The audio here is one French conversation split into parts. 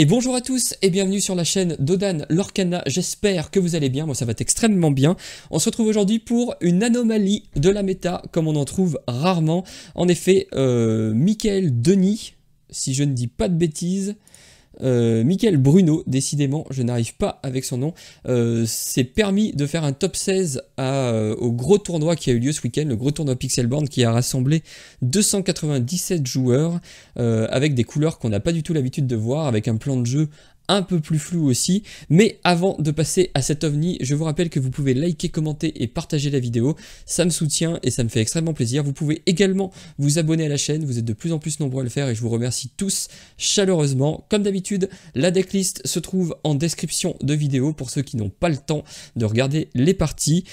Et bonjour à tous et bienvenue sur la chaîne d'Odan Lorcana, j'espère que vous allez bien, moi ça va extrêmement bien. On se retrouve aujourd'hui pour une anomalie de la méta comme on en trouve rarement. En effet, Michael Denis, si je ne dis pas de bêtises, Michael Bruno, décidément, je n'arrive pas avec son nom, s'est permis de faire un top 16 au gros tournoi qui a eu lieu ce week-end, le gros tournoi Pixelborn qui a rassemblé 297 joueurs avec des couleurs qu'on n'a pas du tout l'habitude de voir, avec un plan de jeu un peu plus flou aussi. Mais avant de passer à cet ovni, je vous rappelle que vous pouvez liker, commenter et partager la vidéo, ça me soutient et ça me fait extrêmement plaisir. Vous pouvez également vous abonner à la chaîne, vous êtes de plus en plus nombreux à le faire et je vous remercie tous chaleureusement. Comme d'habitude, la decklist se trouve en description de vidéo pour ceux qui n'ont pas le temps de regarder les parties,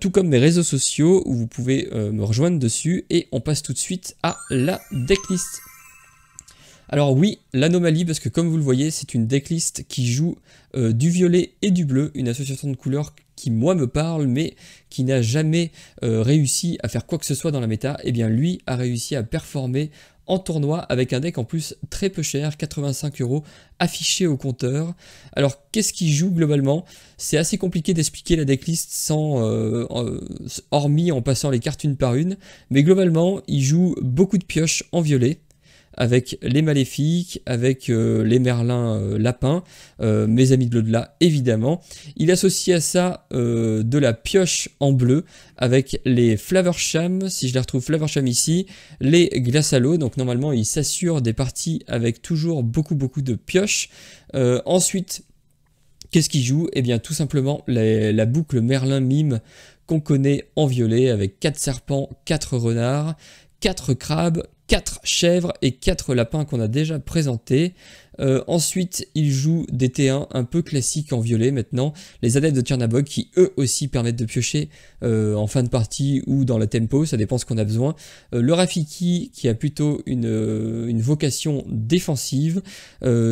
tout comme mes réseaux sociaux où vous pouvez me rejoindre dessus, et on passe tout de suite à la decklist. Alors oui, l'anomalie, parce que comme vous le voyez, c'est une decklist qui joue du violet et du bleu, une association de couleurs qui moi me parle, mais qui n'a jamais réussi à faire quoi que ce soit dans la méta. Et bien lui a réussi à performer en tournoi avec un deck en plus très peu cher, 85 € affiché au compteur. Alors qu'est-ce qu'il joue globalement? C'est assez compliqué d'expliquer la decklist sans, hormis en passant les cartes une par une, mais globalement il joue beaucoup de pioches en violet, avec les maléfiques, avec les merlins lapins, mes amis de l'au-delà évidemment. Il associe à ça de la pioche en bleu, avec les Flavorsham, si je les retrouve Flavorsham ici, les glaces à l'eau, donc normalement il s'assure des parties avec toujours beaucoup de pioches. Ensuite, qu'est-ce qu'il joue? Eh bien tout simplement la boucle Merlin Mime qu'on connaît en violet, avec 4 serpents, 4 renards, 4 crabes, 4 chèvres et 4 lapins qu'on a déjà présentés. Ensuite, il joue des T1 un peu classiques en violet maintenant, les adeptes de Tchernabog qui eux aussi permettent de piocher en fin de partie ou dans la tempo, ça dépend ce qu'on a besoin. Le Rafiki qui a plutôt une vocation défensive.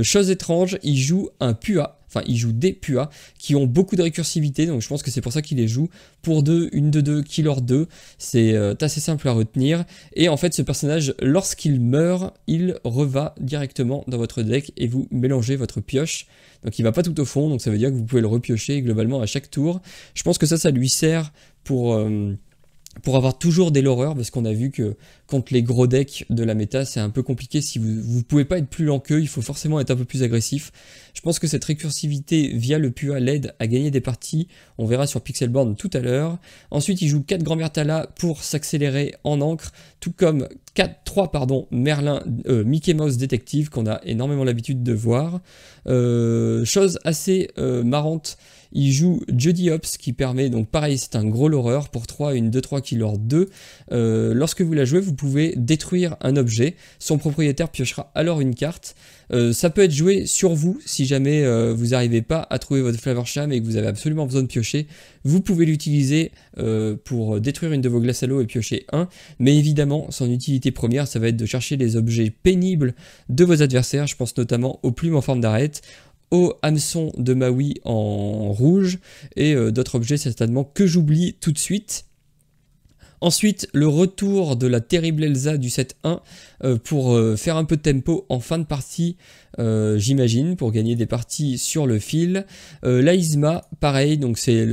Chose étrange, il joue un Pua. Enfin, il joue des Pua qui ont beaucoup de récursivité, donc je pense que c'est pour ça qu'il les joue. Pour 2, une de 2, killer 2, c'est assez simple à retenir. Et en fait, ce personnage, lorsqu'il meurt, il reva directement dans votre deck et vous mélangez votre pioche. Donc il va pas tout au fond, donc ça veut dire que vous pouvez le repiocher globalement à chaque tour. Je pense que ça lui sert pour avoir toujours des loreurs, parce qu'on a vu que contre les gros decks de la méta, c'est un peu compliqué. Si vous pouvez pas être plus lent qu'eux, il faut forcément être un peu plus agressif. Je pense que cette récursivité via le Pua l'aide à gagner des parties, on verra sur Pixelborn tout à l'heure. Ensuite, il joue 4 Grand Mertala pour s'accélérer en encre, tout comme 3 Merlin Mickey Mouse Détective qu'on a énormément l'habitude de voir. Chose assez marrante, il joue Jody Ops qui permet, donc pareil c'est un gros loreur, pour 3, une 2-3 qui lord 2. Lorsque vous la jouez, vous pouvez détruire un objet, son propriétaire piochera alors une carte. Ça peut être joué sur vous, si jamais vous n'arrivez pas à trouver votre Flavorsham et que vous avez absolument besoin de piocher, vous pouvez l'utiliser pour détruire une de vos glaces à l'eau et piocher un, mais évidemment son utilité première ça va être de chercher les objets pénibles de vos adversaires. Je pense notamment aux plumes en forme d'arête, au hameçon de Maui en rouge et d'autres objets certainement que j'oublie tout de suite. Ensuite, le retour de la terrible Elsa du set 1 pour faire un peu de tempo en fin de partie, j'imagine, pour gagner des parties sur le fil. L'Aïsma, pareil, donc c'est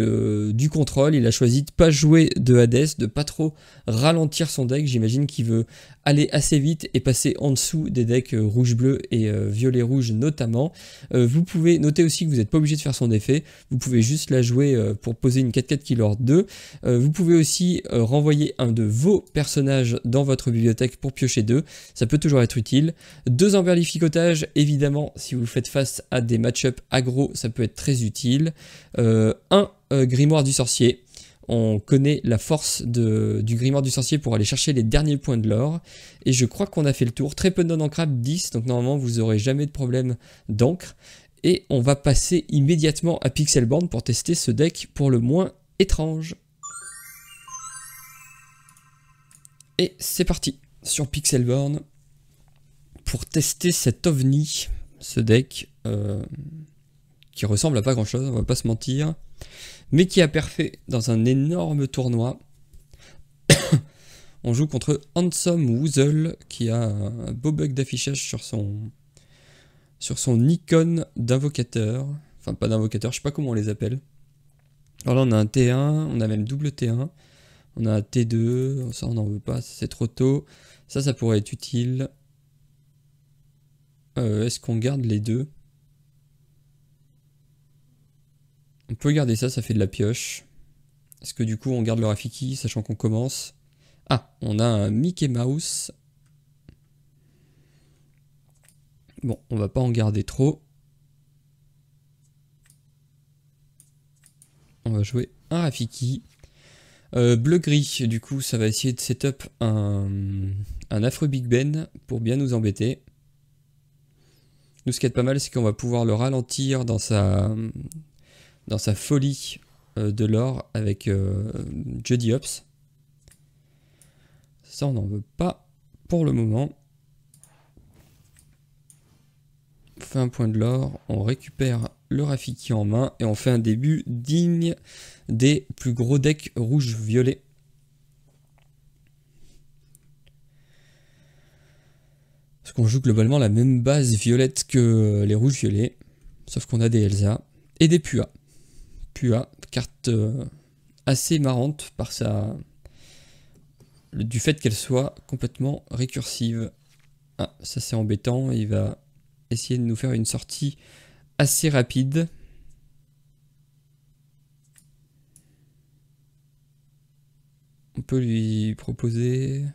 du contrôle, il a choisi de pas jouer de Hades, de pas trop ralentir son deck, j'imagine qu'il veut aller assez vite et passer en dessous des decks rouge-bleu et violet-rouge notamment. Vous pouvez noter aussi que vous n'êtes pas obligé de faire son effet, vous pouvez juste la jouer pour poser une 4-4 qui lord 2. Vous pouvez aussi renvoyer un de vos personnages dans votre bibliothèque pour piocher 2, ça peut toujours être utile. 2 emberlificotages, évidemment, si vous faites face à des match-up aggro, ça peut être très utile. Un grimoire du sorcier. On connaît la force du grimoire du sorcier pour aller chercher les derniers points de l'or. Et je crois qu'on a fait le tour. Très peu de non-ancrable, 10, donc normalement vous n'aurez jamais de problème d'encre. Et on va passer immédiatement à Pixelborn pour tester ce deck pour le moins étrange. Et c'est parti sur Pixelborn pour tester cet ovni, ce deck qui ressemble à pas grand chose, on va pas se mentir, mais qui a perfé dans un énorme tournoi. On joue contre Handsome Woozle qui a un beau bug d'affichage sur son icône d'invocateur. Enfin, pas d'invocateur, je sais pas comment on les appelle. Alors là, on a un T1, on a même double T1. On a un T2, ça on n'en veut pas, c'est trop tôt. Ça pourrait être utile. Est-ce qu'on garde les deux? On peut garder ça fait de la pioche. Est-ce que du coup on garde le Rafiki, sachant qu'on commence? Ah, on a un Mickey Mouse. Bon, on va pas en garder trop. On va jouer un Rafiki. Bleu-gris, du coup, ça va essayer de setup un affreux Big Ben pour bien nous embêter. Nous, ce qui est pas mal, c'est qu'on va pouvoir le ralentir dans sa folie de l'or avec Juddy Hops. Ça, on n'en veut pas pour le moment. On fait un point de l'or, on récupère le Rafiki en main et on fait un début digne des plus gros decks rouge-violet. Parce qu'on joue globalement la même base violette que les rouges-violets, sauf qu'on a des Elsa et des Pua. Pua, carte assez marrante par du fait qu'elle soit complètement récursive. Ah, ça c'est embêtant, il va essayer de nous faire une sortie assez rapide. On peut lui proposer...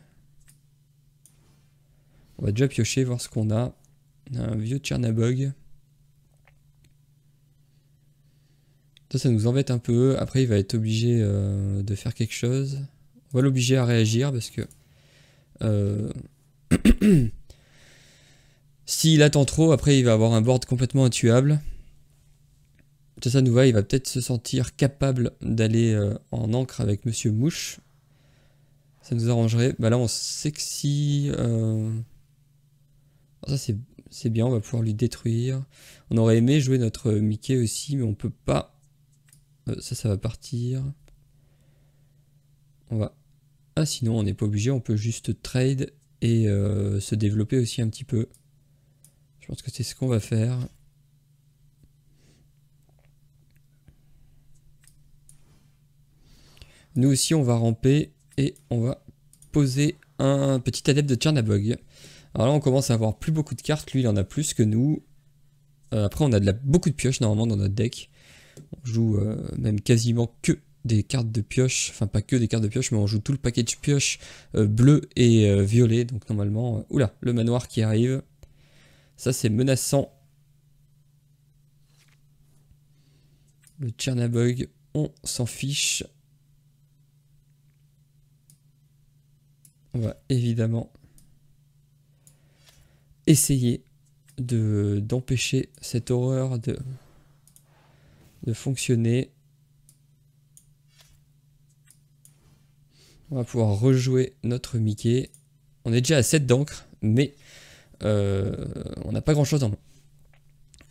On va déjà piocher, voir ce qu'on a. On a un vieux Tchernabog. Ça nous embête un peu. Après, il va être obligé de faire quelque chose. On va l'obliger à réagir parce que... S'il attend trop, après, il va avoir un board complètement intuable. Ça nous va, il va peut-être se sentir capable d'aller en encre avec Monsieur Mouche. Ça nous arrangerait. Bah là, on sait que si... Ça, c'est bien, on va pouvoir lui détruire. On aurait aimé jouer notre Mickey aussi, mais on peut pas. Ça va partir. On va... Ah, sinon, on n'est pas obligé, on peut juste trade et se développer aussi un petit peu. Je pense que c'est ce qu'on va faire. Nous aussi, on va ramper et on va poser un petit adepte de Tchernabog. Alors là, on commence à avoir plus beaucoup de cartes. Lui, il en a plus que nous. Après, on a beaucoup de pioches normalement dans notre deck. On joue même quasiment que des cartes de pioche. Enfin, pas que des cartes de pioche, mais on joue tout le package pioche bleu et violet. Donc normalement... oula, le manoir qui arrive. Ça, c'est menaçant. Le Tchernabog, on s'en fiche. On va évidemment essayer d'empêcher cette horreur de fonctionner. On va pouvoir rejouer notre Mickey. On est déjà à 7 d'encre, mais on n'a pas grand chose en main.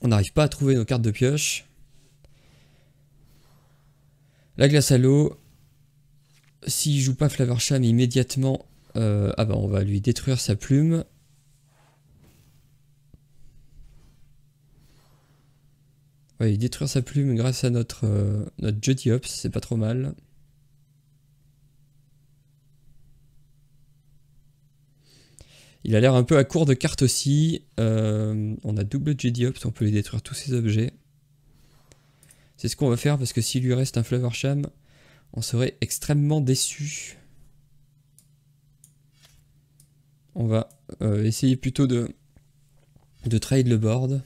On n'arrive pas à trouver nos cartes de pioche. La glace à l'eau. S'il joue pas Flavorsham immédiatement, ah bah on va lui détruire sa plume. On va lui détruire sa plume grâce à notre Juddy Hops, c'est pas trop mal. Il a l'air un peu à court de cartes aussi. On a double Juddy Hops, on peut lui détruire tous ses objets. C'est ce qu'on va faire parce que s'il lui reste un Flavorsham, on serait extrêmement déçu. On va essayer plutôt de trade le board.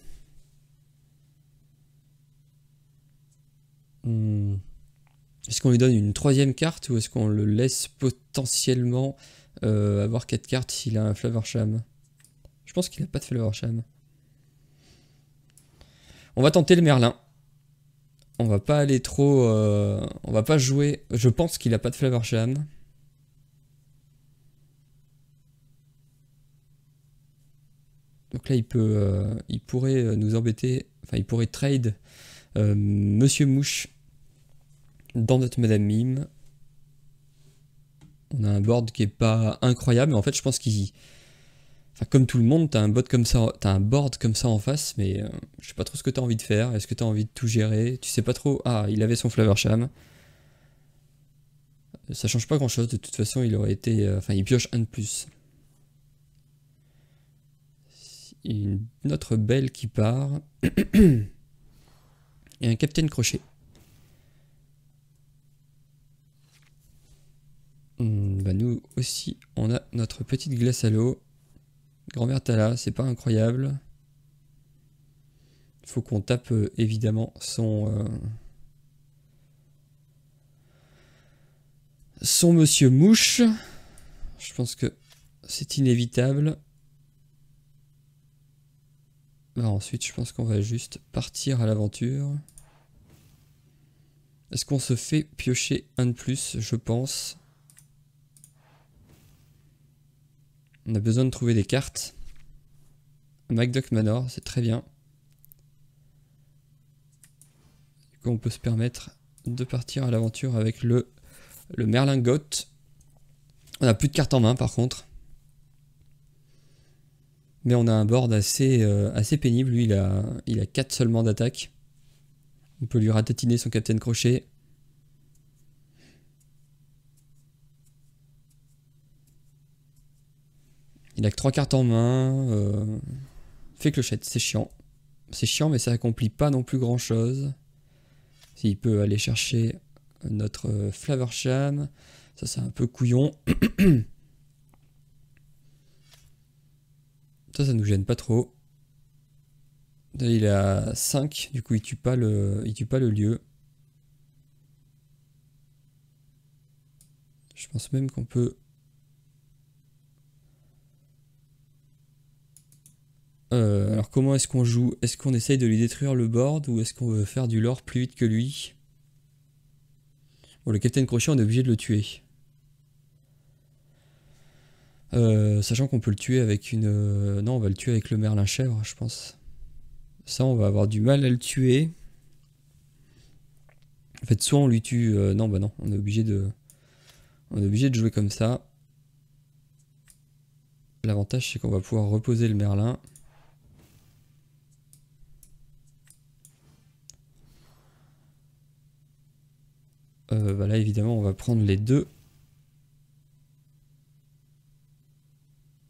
Est-ce qu'on lui donne une troisième carte ou est-ce qu'on le laisse potentiellement avoir 4 cartes s'il a un Flavorsham? Je pense qu'il n'a pas de Flavorsham. On va tenter le Merlin. On va pas aller trop... on va pas jouer... Je pense qu'il n'a pas de Flavorsham. Donc là, il pourrait nous embêter. Enfin, il pourrait trade Monsieur Mouche dans notre Madame Mime. On a un board qui est pas incroyable, mais en fait, je pense qu'il... Enfin, comme tout le monde, t'as un bot comme ça, t'as un board comme ça en face, mais je sais pas trop ce que t'as envie de faire. Est-ce que t'as envie de tout gérer? Tu sais pas trop. Ah, il avait son Flavorsham. Ça change pas grand chose, de toute façon il aurait été... Enfin il pioche un de plus. Une autre belle qui part. Et un Capitaine Crochet. Bah nous aussi on a notre petite glace à l'eau. Grand-mère Tala, c'est pas incroyable. Il faut qu'on tape évidemment son Monsieur Mouche. Je pense que c'est inévitable. Bah, ensuite, je pense qu'on va juste partir à l'aventure. Est-ce qu'on se fait piocher un de plus? Je pense. On a besoin de trouver des cartes. MacDuck Manor, c'est très bien. Du coup, on peut se permettre de partir à l'aventure avec le Merlin Goth. On a plus de cartes en main par contre. Mais on a un board assez pénible. Lui, il a 4 seulement d'attaque. On peut lui ratatiner son Capitaine Crochet. Il a que 3 cartes en main. Fait clochette, c'est chiant. C'est chiant, mais ça accomplit pas non plus grand chose. S'il peut aller chercher notre Flavorsham. Ça, c'est un peu couillon. Ça nous gêne pas trop. Là, il est à 5, du coup il tue pas le lieu. Je pense même qu'on peut... alors comment est-ce qu'on joue? Est-ce qu'on essaye de lui détruire le board ou est-ce qu'on veut faire du lore plus vite que lui? Bon, le Capitaine Crochet, on est obligé de le tuer. Sachant qu'on peut le tuer avec une... non, on va le tuer avec le Merlin Chèvre, je pense. Ça, on va avoir du mal à le tuer. En fait, soit on lui tue... non, bah non, on est obligé de jouer comme ça. L'avantage, c'est qu'on va pouvoir reposer le Merlin. Bah là, évidemment, on va prendre les deux.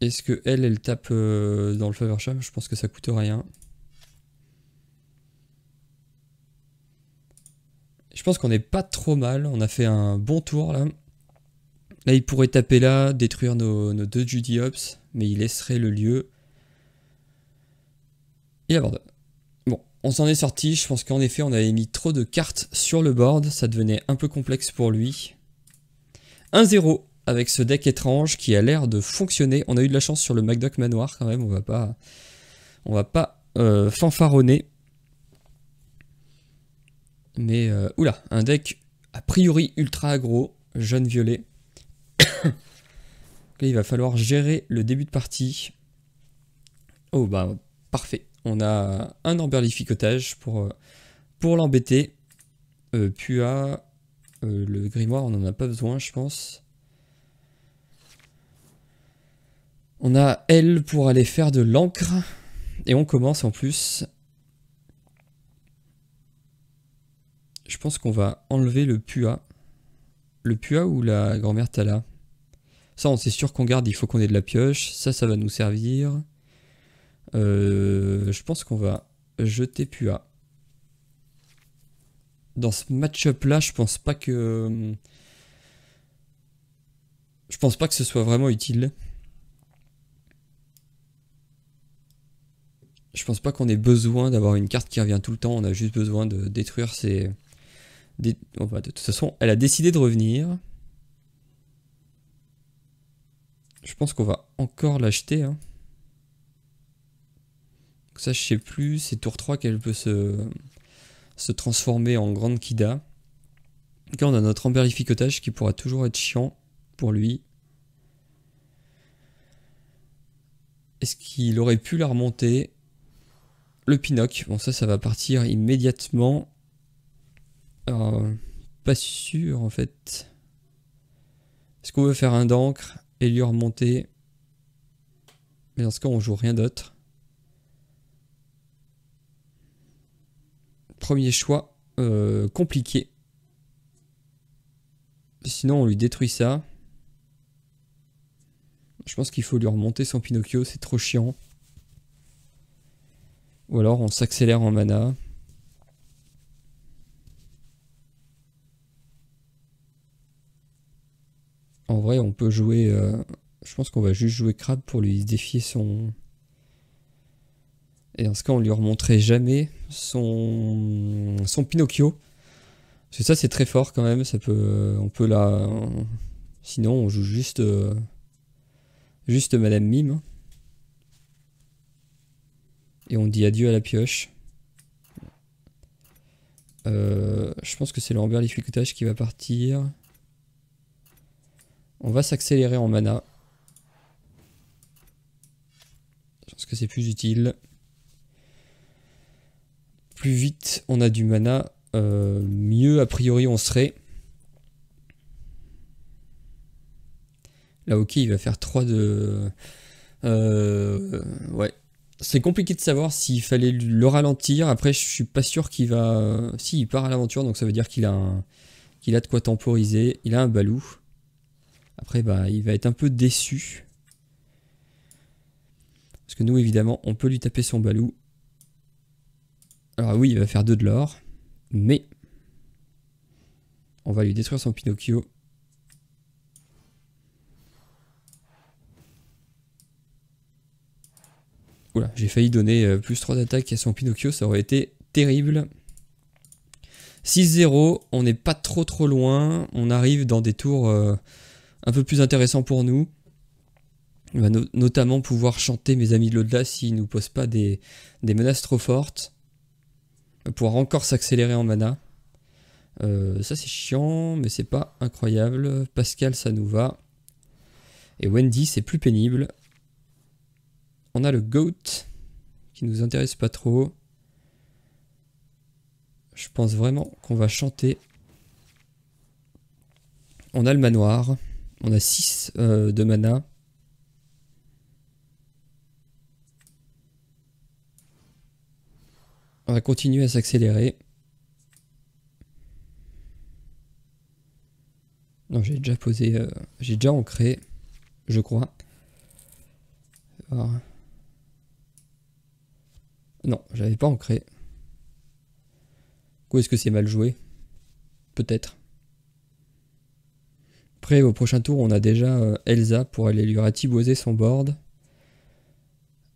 Est-ce que elle tape dans le Faversham? Je pense que ça coûte rien. Je pense qu'on n'est pas trop mal. On a fait un bon tour là. Là, il pourrait taper là, détruire nos deux Judy Ops, mais il laisserait le lieu. Il abandonne. Bon, on s'en est sorti. Je pense qu'en effet, on avait mis trop de cartes sur le board. Ça devenait un peu complexe pour lui. 1-0 avec ce deck étrange qui a l'air de fonctionner. On a eu de la chance sur le MacDuck Manoir quand même. On va pas fanfaronner. Mais oula, un deck a priori ultra aggro, jaune violet. Là, il va falloir gérer le début de partie. Oh bah parfait. On a un emberlificotage pour l'embêter. Pua, le grimoire, on n'en a pas besoin, je pense. On a elle pour aller faire de l'encre. Et on commence en plus. Je pense qu'on va enlever le Pua. Le Pua ou la grand-mère Tala? Ça, on sait sûr qu'on garde, il faut qu'on ait de la pioche. Ça va nous servir. Je pense qu'on va jeter Pua. Dans ce match-up là, je pense pas que ce soit vraiment utile. Je pense pas qu'on ait besoin d'avoir une carte qui revient tout le temps. On a juste besoin de détruire ces... Oh bah, de toute façon, elle a décidé de revenir. Je pense qu'on va encore l'acheter. Hein. Ça, je sais plus. C'est tour 3 qu'elle peut se transformer en grande Kida. Là, on a notre emberlificotage qui pourra toujours être chiant pour lui. Est-ce qu'il aurait pu la remonter? Le Pinoc, bon ça va partir immédiatement. Alors, pas sûr en fait. Est-ce qu'on veut faire un d'encre et lui remonter? Mais dans ce cas, on joue rien d'autre. Premier choix, compliqué. Sinon, on lui détruit ça. Je pense qu'il faut lui remonter son Pinocchio, c'est trop chiant. Ou alors, on s'accélère en mana. En vrai, on peut jouer... je pense qu'on va juste jouer crabe pour lui défier son... Et dans ce cas, on lui remonterait jamais son Pinocchio. Parce que ça, c'est très fort quand même. Ça peut, on peut la... Sinon, on joue juste Madame Mime. Et on dit adieu à la pioche. Je pense que c'est le Rambert Lificotage qui va partir. On va s'accélérer en mana. Je pense que c'est plus utile. Plus vite on a du mana, mieux a priori on serait. Là ok, il va faire 3 de... ouais. C'est compliqué de savoir s'il fallait le ralentir. Après je suis pas sûr qu'il va... Si, il part à l'aventure, donc ça veut dire qu'il a, qu'il a de quoi temporiser. Il a un balou. Après bah il va être un peu déçu. Parce que nous évidemment on peut lui taper son balou. Alors oui, il va faire 2 de l'or, mais on va lui détruire son Pinocchio. Oula, j'ai failli donner plus 3 d'attaque à son Pinocchio, ça aurait été terrible. 6-0, on n'est pas trop loin, on arrive dans des tours un peu plus intéressants pour nous. On va notamment pouvoir chanter mes amis de l'au-delà s'ils ne nous posent pas des menaces trop fortes. On va pouvoir encore s'accélérer en mana. Ça c'est chiant, mais c'est pas incroyable. Pascal, ça nous va. Et Wendy, c'est plus pénible. On a le Goat, qui nous intéresse pas trop. Je pense vraiment qu'on va chanter. On a le manoir. On a 6 de mana. On va continuer à s'accélérer. Non, j'ai déjà posé... j'ai déjà ancré, je crois. Alors... Non, j'avais pas ancré. Ou est-ce que c'est mal joué? Peut-être. Après, au prochain tour, on a déjà Elsa pour aller lui ratiboiser son board.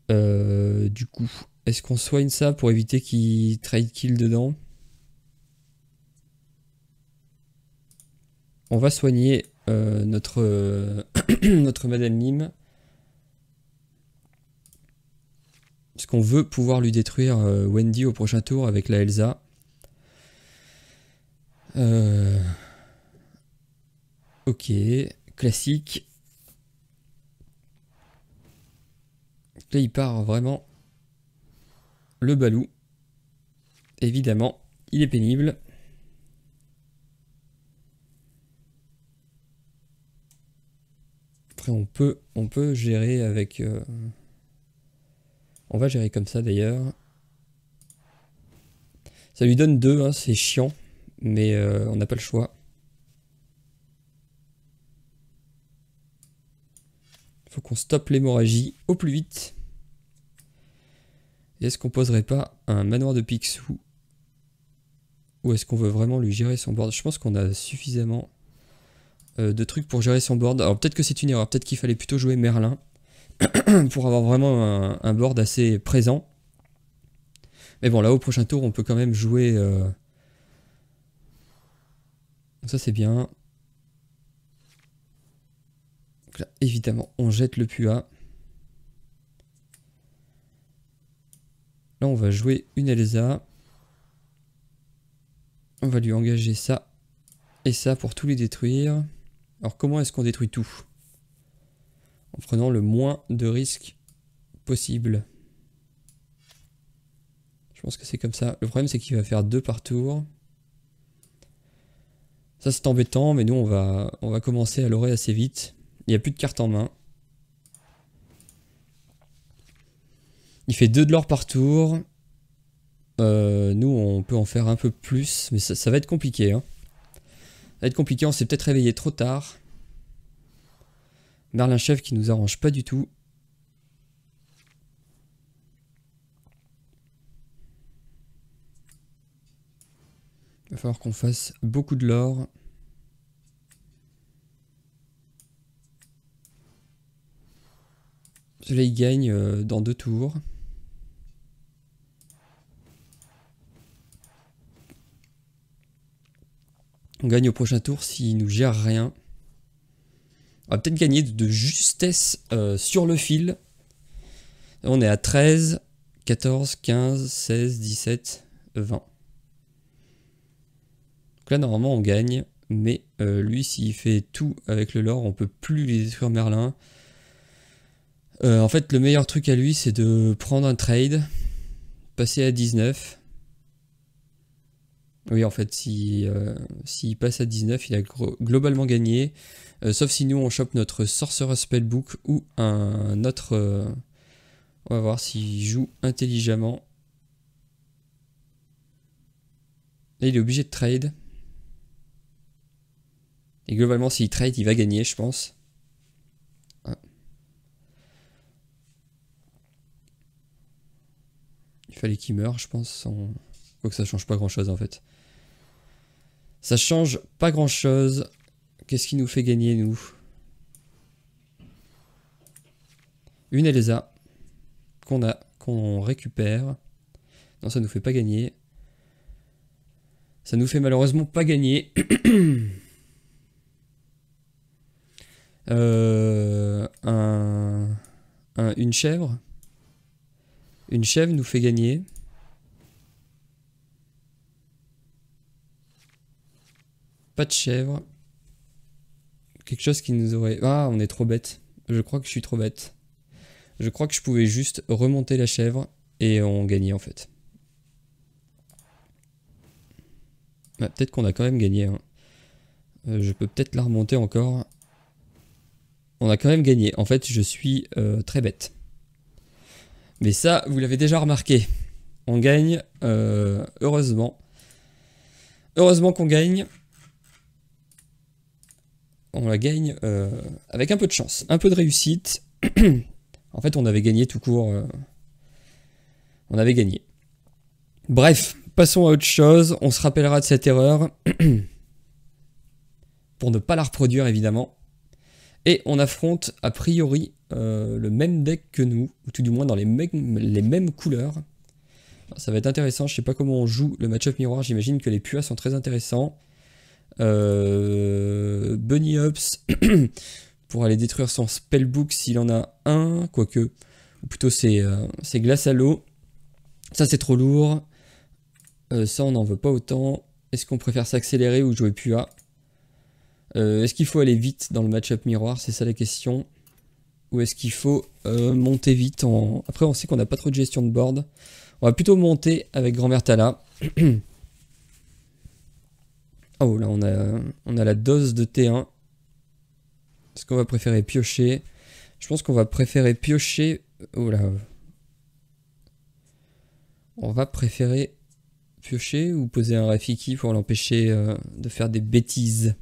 Du coup, est-ce qu'on soigne ça pour éviter qu'il trade kill dedans? On va soigner notre, notre Madame Mime. Parce qu'on veut pouvoir lui détruire Wendy au prochain tour avec la Elsa. Ok, classique. Là, il part vraiment le balou. Évidemment, il est pénible. Après, on peut gérer avec... On va gérer comme ça d'ailleurs. Ça lui donne 2, hein, c'est chiant. Mais on n'a pas le choix. Faut qu'on stoppe l'hémorragie au plus vite. Et est-ce qu'on poserait pas un manoir de Picsou? Ou est-ce qu'on veut vraiment lui gérer son board? Je pense qu'on a suffisamment de trucs pour gérer son board. Alors peut-être que c'est une erreur, peut-être qu'il fallait plutôt jouer Merlin pour avoir vraiment un board assez présent. Mais bon, là au prochain tour, on peut quand même jouer... Ça c'est bien. Donc là, évidemment, on jette le Pua. Là, on va jouer une Elsa. On va lui engager ça et ça pour tout les détruire. Alors, comment est-ce qu'on détruit tout? En prenant le moins de risques possible. Je pense que c'est comme ça. Le problème, c'est qu'il va faire 2 par tour. Ça, c'est embêtant, mais nous, on va commencer à l'orer assez vite. Il n'y a plus de cartes en main. Il fait 2 de l'or par tour. Nous, on peut en faire un peu plus, mais ça va être compliqué. Hein. Ça va être compliqué, on s'est peut-être réveillé trop tard. Merlin chef qui nous arrange pas du tout. Il va falloir qu'on fasse beaucoup de l'or. Celui-là, il gagne dans 2 tours. On gagne au prochain tour s'il nous gère rien. On va peut-être gagner de justesse sur le fil. On est à 13, 14, 15, 16, 17, 20. Donc là, normalement, on gagne. Mais lui, s'il fait tout avec le lore, on peut plus les détruire Merlin. En fait, le meilleur truc à lui, c'est de prendre un trade, passer à 19. Oui, en fait, s'il passe à 19, il a globalement gagné. Sauf si nous, on chope notre Sorcerer Spellbook ou un autre... on va voir s'il joue intelligemment. Là, il est obligé de trade. Et globalement, s'il trade, il va gagner, je pense. Il fallait qu'il meure, je pense. Faut que ça change pas grand-chose, en fait. Ça change pas grand-chose. Qu'est-ce qui nous fait gagner, nous? Une Elsa qu'on récupère. Non, ça nous fait pas gagner. Ça nous fait malheureusement pas gagner. Une chèvre. Une chèvre nous fait gagner. Pas de chèvre. Quelque chose qui nous aurait... Ah, on est trop bête. Je crois que je suis trop bête. Je crois que je pouvais juste remonter la chèvre et on gagnait en fait. Ah, peut-être qu'on a quand même gagné. Hein. Je peux peut-être la remonter encore. On a quand même gagné. En fait, je suis très bête. Mais ça, vous l'avez déjà remarqué. On gagne, heureusement. Heureusement qu'on gagne. On la gagne avec un peu de chance, un peu de réussite. En fait, on avait gagné tout court. On avait gagné. Bref, passons à autre chose. On se rappellera de cette erreur. Pour ne pas la reproduire, évidemment. Et on affronte, a priori, le même deck que nous. Ou tout du moins dans les mêmes couleurs. Ça va être intéressant. Je sais pas comment on joue le match-up miroir. J'imagine que les Puas sont très intéressants. Bunny Ups pour aller détruire son spellbook s'il en a un, quoique, ou plutôt c'est glace à l'eau. Ça c'est trop lourd. Ça on n'en veut pas autant. Est-ce qu'on préfère s'accélérer ou jouer Pua? Est-ce qu'il faut aller vite dans le match-up miroir? C'est ça la question. Ou est-ce qu'il faut monter vite Après on sait qu'on n'a pas trop de gestion de board. On va plutôt monter avec Grand-Mère Tala. Oh là on a la dose de T1. Est-ce qu'on va préférer piocher? Je pense qu'on va préférer piocher. Oh là. On va préférer piocher ou poser un Rafiki pour l'empêcher de faire des bêtises.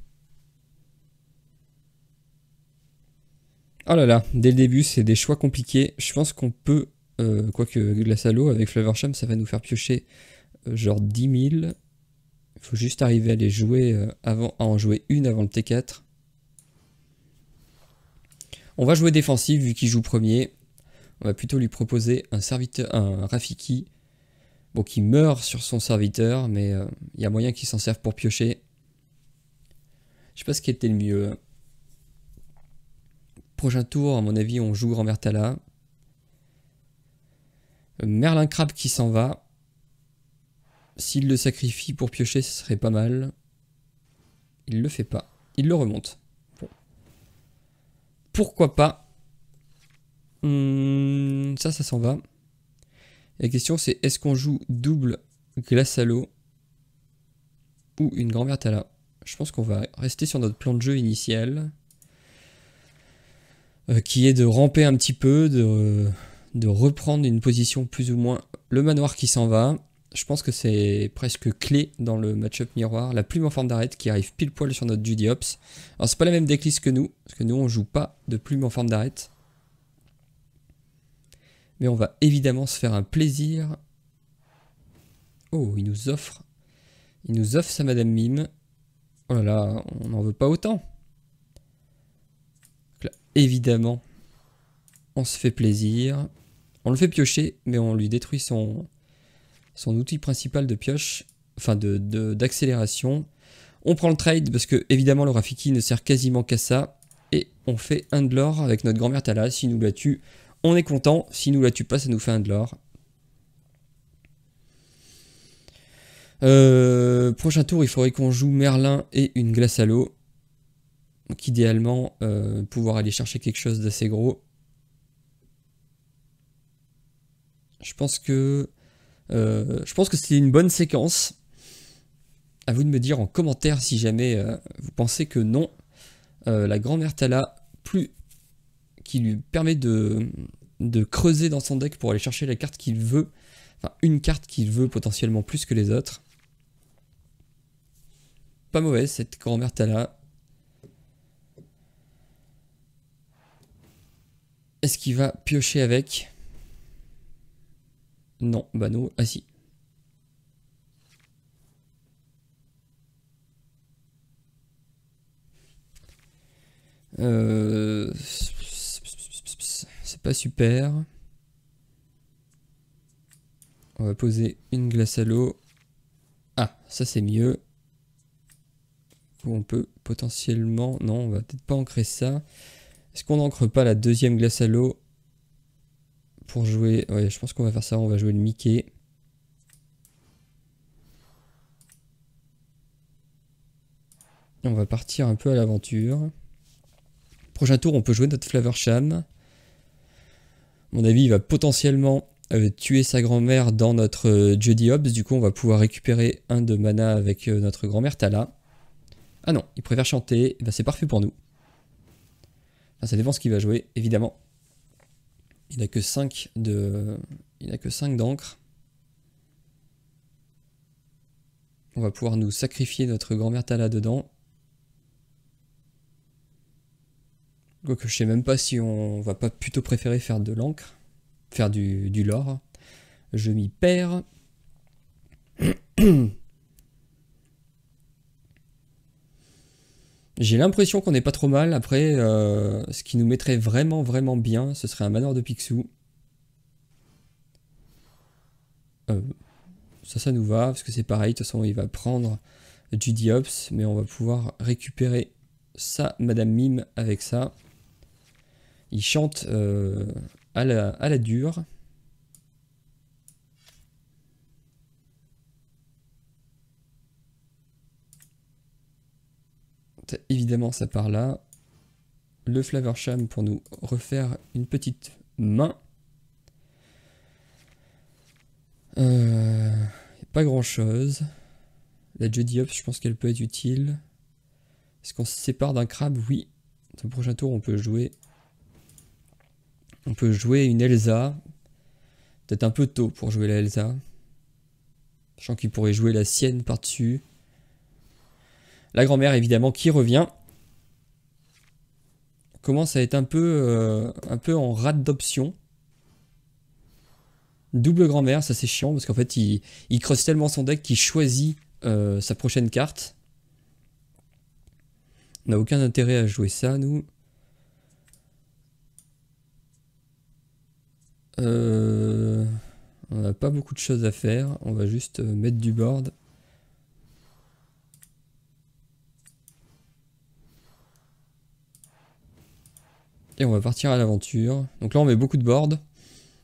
Oh là là, dès le début c'est des choix compliqués. Je pense qu'on peut, quoique Glace à l'eau avec Flavorsham ça va nous faire piocher genre 10 000. Il faut juste arriver à les jouer à en jouer une avant le T4. On va jouer défensif vu qu'il joue premier. On va plutôt lui proposer un Rafiki. Bon, qui meurt sur son serviteur, mais il y a moyen qu'il s'en serve pour piocher. Je sais pas ce qui était le mieux. Prochain tour, à mon avis, on joue Grand-Mère Tala. Merlin Crabe qui s'en va. S'il le sacrifie pour piocher, ce serait pas mal. Il le fait pas. Il le remonte. Bon. Pourquoi pas? Ça s'en va. La question c'est est-ce qu'on joue double Glace à l'eau ou une Grand-Mère Tala? Je pense qu'on va rester sur notre plan de jeu initial. Qui est de ramper un petit peu, de de reprendre une position plus ou moins. Le manoir qui s'en va. Je pense que c'est presque clé dans le match-up miroir. La plume en forme d'arête qui arrive pile poil sur notre Judy Hopps. Alors c'est pas la même decklist que nous, parce que nous on joue pas de plume en forme d'arête. Mais on va évidemment se faire un plaisir. Oh, il nous offre sa Madame Mime. Oh là là, on n'en veut pas autant. Donc là, évidemment, on se fait plaisir. On le fait piocher, mais on lui détruit son outil principal de pioche, enfin d'accélération. On prend le trade parce que évidemment le Rafiki ne sert quasiment qu'à ça. Et on fait un de l'or avec notre grand-mère Tala. S'il nous la tue, on est content. S'il nous la tue pas, ça nous fait un de l'or. Prochain tour, il faudrait qu'on joue Merlin et une glace à l'eau. Donc idéalement, pouvoir aller chercher quelque chose d'assez gros. Je pense que c'est une bonne séquence. À vous de me dire en commentaire si jamais vous pensez que non. La grand-mère Tala, plus qui lui permet de creuser dans son deck pour aller chercher la carte qu'il veut. Enfin, une carte qu'il veut potentiellement plus que les autres. Pas mauvaise cette grand-mère Tala. Est-ce qu'il va piocher avec? Non, bah non, ah si. C'est pas super. On va poser une glace à l'eau. Ah, ça c'est mieux. On peut potentiellement... Non, on va peut-être pas ancrer ça. Est-ce qu'on n'ancre pas la deuxième glace à l'eau pour jouer... Ouais, je pense qu'on va faire ça. On va jouer le Mickey. On va partir un peu à l'aventure. Prochain tour, on peut jouer notre Flaversham. À mon avis, il va potentiellement tuer sa grand-mère dans notre Judy Hopps. Du coup, on va pouvoir récupérer un de mana avec notre grand-mère Tala. Ah non, il préfère chanter. Ben, c'est parfait pour nous. Enfin, ça dépend ce qu'il va jouer, évidemment. Il n'a que 5 d'encre. On va pouvoir nous sacrifier notre grand-mère Tala dedans. Quoique je sais même pas si on va pas plutôt préférer faire de l'encre. Faire du lore. Je m'y perds. J'ai l'impression qu'on n'est pas trop mal. Après, ce qui nous mettrait vraiment bien, ce serait un manoir de Picsou. Ça nous va, parce que c'est pareil. De toute façon, il va prendre Judy Hopps, mais on va pouvoir récupérer ça, Madame Mime, avec ça. Il chante à la dure. Évidemment, ça part là. Le Flaversham pour nous refaire une petite main. Pas grand chose. La Judy Hopps, je pense qu'elle peut être utile. Est-ce qu'on se sépare d'un crabe? Oui. Dans le prochain tour, on peut jouer. On peut jouer une Elsa. Peut-être un peu tôt pour jouer la Elsa. Sachant qu'il pourrait jouer la sienne par-dessus. La grand-mère, évidemment, qui revient. Commence à être un peu en rate d'options. Double grand-mère, ça c'est chiant, parce qu'en fait, il creuse tellement son deck qu'il choisit sa prochaine carte. On n'a aucun intérêt à jouer ça, nous. On n'a pas beaucoup de choses à faire. On va juste mettre du board. Et on va partir à l'aventure. Donc là, on met beaucoup de board.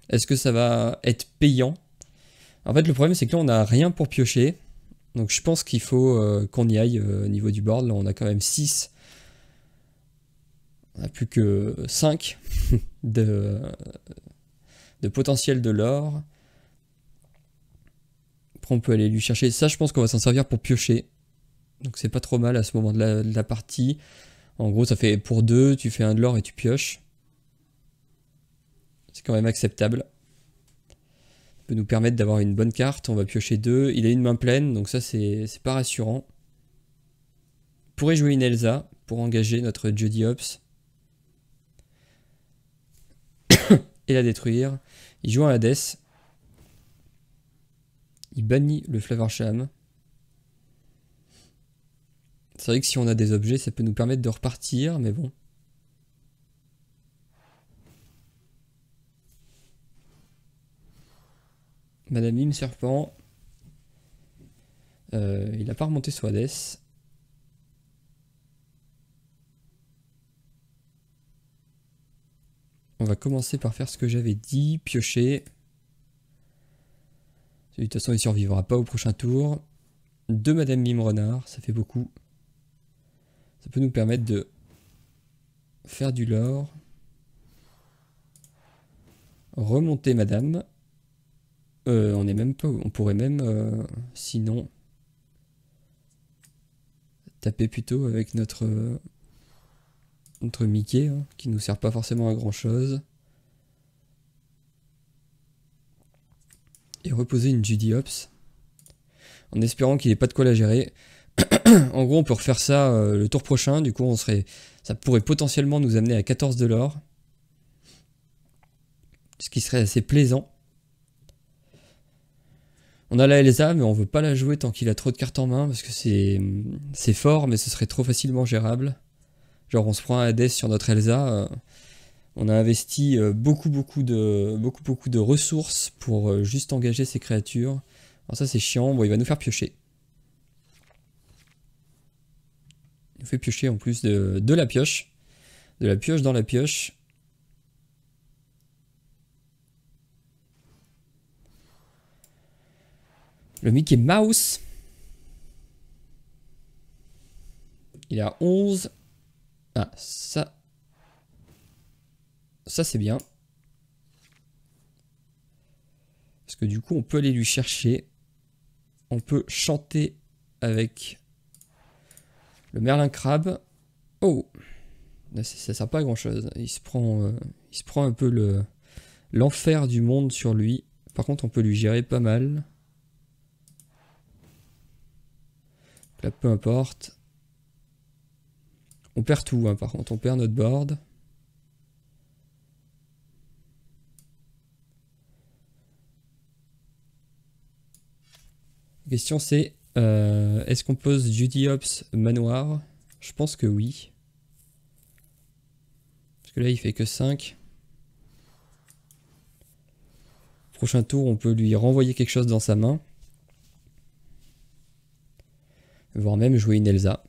Est-ce que ça va être payant? En fait, le problème, c'est que là, on n'a rien pour piocher. Donc je pense qu'il faut qu'on y aille au niveau du board. Là, on a quand même 6. On n'a plus que 5 de potentiel de l'or. Après, on peut aller lui chercher. Ça, je pense qu'on va s'en servir pour piocher. Donc c'est pas trop mal à ce moment de la partie. En gros, ça fait pour 2, tu fais un de l'or et tu pioches. C'est quand même acceptable. Ça peut nous permettre d'avoir une bonne carte. On va piocher 2. Il a une main pleine, donc ça c'est pas rassurant. On pourrait jouer une Elsa pour engager notre Judi Hopps. Et la détruire. Il joue un Hades. Il bannit le Flavorsham. C'est vrai que si on a des objets, ça peut nous permettre de repartir, mais bon. Madame Mime Serpent. Il n'a pas remonté son Hades. On va commencer par faire ce que j'avais dit, piocher. De toute façon, il ne survivra pas au prochain tour. 2 Madame Mime Renard, ça fait beaucoup. Ça peut nous permettre de faire du lore. Remonter Madame. On est même pas. On pourrait même, sinon, taper plutôt avec notre Mickey, hein, qui nous sert pas forcément à grand chose. Et reposer une Judi Hopps. En espérant qu'il n'ait pas de quoi la gérer. En gros, on peut refaire ça le tour prochain. Du coup, ça pourrait potentiellement nous amener à 14 de l'or. Ce qui serait assez plaisant. On a la Elsa, mais on veut pas la jouer tant qu'il a trop de cartes en main. Parce que c'est fort, mais ce serait trop facilement gérable. Genre, on se prend un Hades sur notre Elsa. On a investi beaucoup de ressources pour juste engager ces créatures. Alors ça, c'est chiant. Bon, il va nous faire piocher. Il nous fait piocher en plus de la pioche. De la pioche dans la pioche. Le Mickey Mouse. Il a 11. Ah, ça. Ça, c'est bien. Parce que du coup, on peut aller lui chercher. On peut chanter avec le Merlin Crabe. Oh! Ça sert pas à grand chose. Il se prend un peu l'enfer du monde sur lui. Par contre, on peut lui gérer pas mal. Là, peu importe. On perd tout, hein, par contre. On perd notre board. La question c'est, est-ce qu'on pose Judi Hopps manoir? Je pense que oui. Parce que là, il fait que 5. Prochain tour, on peut lui renvoyer quelque chose dans sa main. Voire même jouer une Elsa.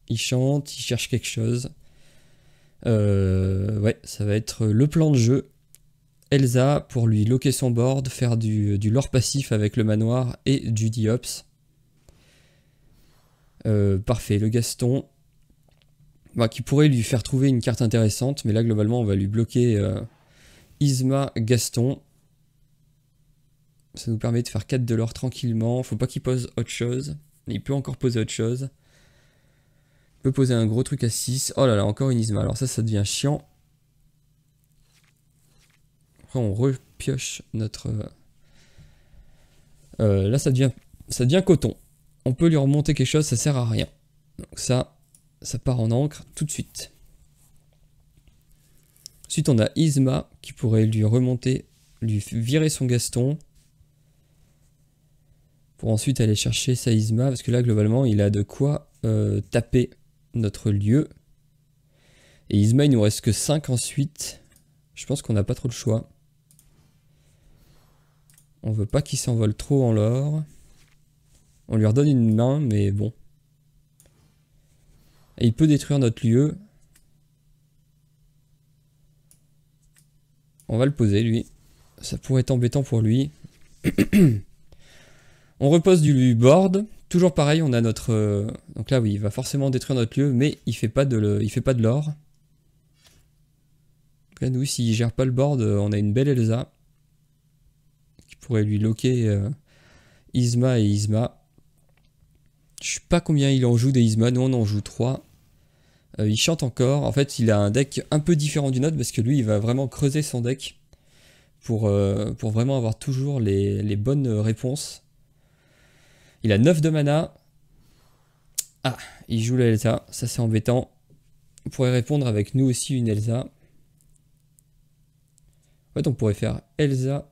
Il chante, il cherche quelque chose. Ouais, ça va être le plan de jeu. Elsa pour lui loquer son board, faire du lore passif avec le manoir et Judi Hopps. Parfait, le Gaston. Bah, qui pourrait lui faire trouver une carte intéressante, mais là globalement on va lui bloquer Yzma, Gaston. Ça nous permet de faire 4 de l'or tranquillement. Faut pas qu'il pose autre chose. Il peut encore poser autre chose. Il peut poser un gros truc à 6. Oh là là, encore une Yzma. Alors ça devient chiant. Après on repioche notre... là ça devient coton. On peut lui remonter quelque chose, ça sert à rien. Donc ça part en encre tout de suite. Ensuite on a Yzma qui pourrait lui remonter, lui virer son Gaston. Pour ensuite aller chercher sa Yzma, parce que là globalement il a de quoi taper notre lieu. Et Yzma il nous reste que 5 ensuite. Je pense qu'on n'a pas trop le choix. On veut pas qu'il s'envole trop en l'or. On lui redonne une main, mais bon. Et il peut détruire notre lieu. On va le poser lui. Ça pourrait être embêtant pour lui. On repose du board. Toujours pareil, on a notre... donc là oui, il va forcément détruire notre lieu, mais il fait pas de l'or. Donc là nous, s'il gère pas le board, on a une belle Elsa. Qui pourrait lui loquer Yzma et Yzma. Je sais pas combien il en joue des Yzma, nous on en joue 3. Il chante encore. En fait, il a un deck un peu différent du nôtre parce que lui, il va vraiment creuser son deck pour vraiment avoir toujours les bonnes réponses. Il a 9 de mana. Ah, il joue la Elsa. Ça, c'est embêtant. On pourrait répondre avec nous aussi une Elsa. En fait, on pourrait faire Elsa.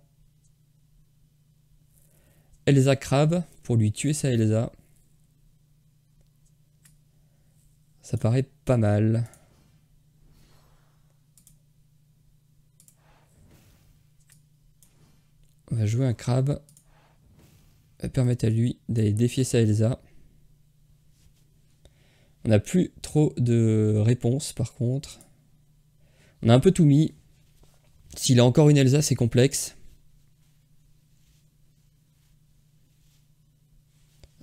Elsa Crabe pour lui tuer sa Elsa. Ça paraît pas mal. On va jouer un crabe. Va permettre à lui d'aller défier sa Elsa. On n'a plus trop de réponses par contre. On a un peu tout mis. S'il a encore une Elsa, c'est complexe.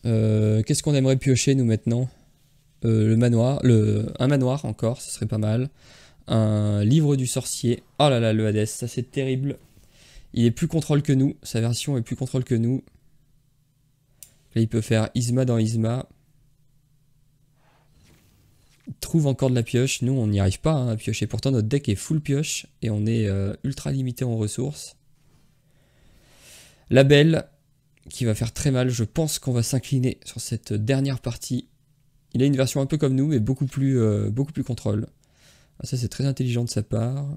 Qu'est-ce qu'on aimerait piocher nous maintenant? Le manoir, un manoir encore, ce serait pas mal. Un livre du sorcier. Oh là là, le Hades, ça c'est terrible. Il est plus contrôle que nous, sa version est plus contrôle que nous. Là il peut faire Isma dans Isma. Il trouve encore de la pioche, nous on n'y arrive pas hein, à piocher. Pourtant notre deck est full pioche et on est ultra limité en ressources. La belle qui va faire très mal, je pense qu'on va s'incliner sur cette dernière partie. Il a une version un peu comme nous, mais beaucoup plus contrôle. Ah, ça, c'est très intelligent de sa part.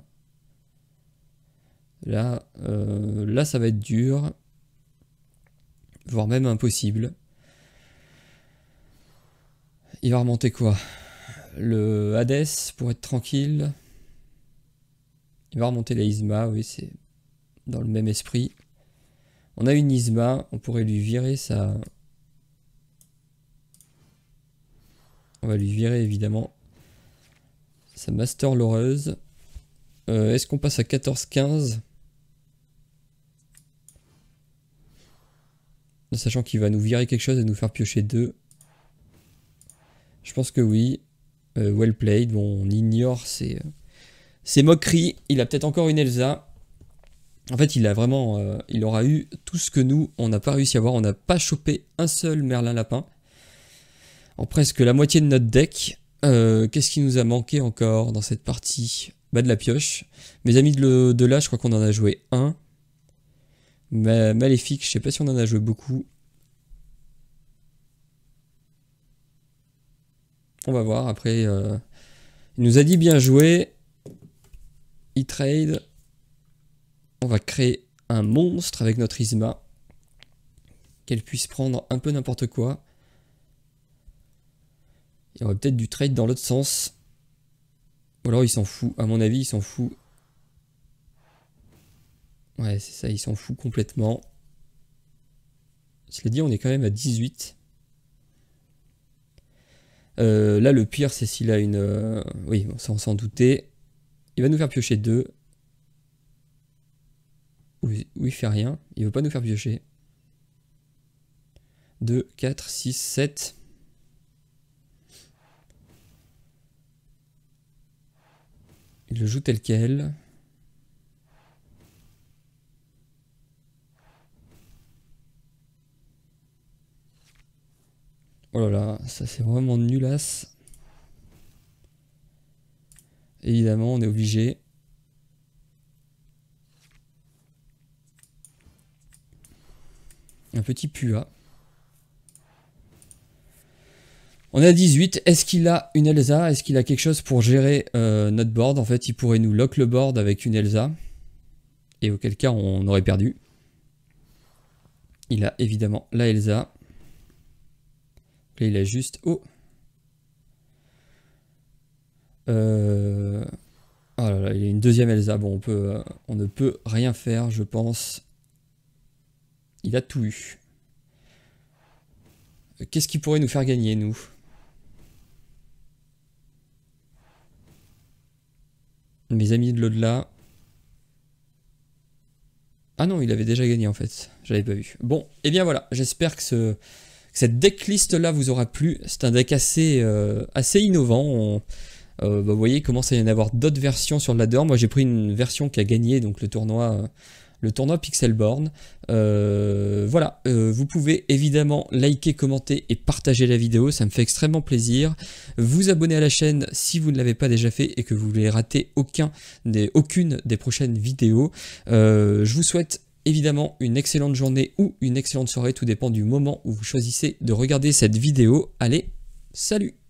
Là, ça va être dur. Voire même impossible. Il va remonter quoi? Le Hades, pour être tranquille. Il va remonter la Isma, oui, c'est dans le même esprit. On a une Isma, on pourrait lui virer sa... On va lui virer évidemment sa Master Loreuse. Est-ce qu'on passe à 14-15? Sachant qu'il va nous virer quelque chose et nous faire piocher 2. Je pense que oui. Well played. Bon, on ignore ses moqueries. Il a peut-être encore une Elsa. En fait, il a vraiment... il aura eu tout ce que nous, on n'a pas réussi à avoir. On n'a pas chopé un seul Merlin Lapin. En presque la moitié de notre deck. Qu'est-ce qui nous a manqué encore dans cette partie? Bah de la pioche. Mes amis de là, je crois qu'on en a joué un. Mais Maléfique, je sais pas si on en a joué beaucoup. On va voir. Après, il nous a dit bien joué. Il trade. On va créer un monstre avec notre Isma. Qu'elle puisse prendre un peu n'importe quoi. Il y aurait peut-être du trade dans l'autre sens. Ou alors il s'en fout. À mon avis, il s'en fout. Ouais, c'est ça, il s'en fout complètement. Cela dit, on est quand même à 18. Là, le pire, c'est s'il a une... oui, bon, ça on s'en doutait. Il va nous faire piocher 2. Ou il fait rien. Il veut pas nous faire piocher. 2, 4, 6, 7... Il le joue tel quel. Oh là là, ça c'est vraiment nulasse. Évidemment, on est obligé. Un petit Pua. On est à 18. Est-ce qu'il a une Elsa? Est-ce qu'il a quelque chose pour gérer notre board? En fait, il pourrait nous lock le board avec une Elsa. Et auquel cas, on aurait perdu. Il a évidemment la Elsa. Là, il a juste... Oh, oh là là, il a une deuxième Elsa. Bon, on ne peut rien faire, je pense. Il a tout eu. Qu'est-ce qui pourrait nous faire gagner, nous? Mes amis de l'au-delà. Ah non, il avait déjà gagné en fait. J'avais pas vu. Bon, et bien voilà. J'espère que cette decklist là vous aura plu. C'est un deck assez innovant. Vous voyez, il commence à y en avoir d'autres versions sur le ladder. Moi j'ai pris une version qui a gagné donc le tournoi le tournoi Pixelborn. Voilà, vous pouvez évidemment liker, commenter et partager la vidéo, ça me fait extrêmement plaisir. Vous abonner à la chaîne si vous ne l'avez pas déjà fait et que vous voulez rater aucune des prochaines vidéos. Je vous souhaite évidemment une excellente journée ou une excellente soirée, tout dépend du moment où vous choisissez de regarder cette vidéo. Allez, salut!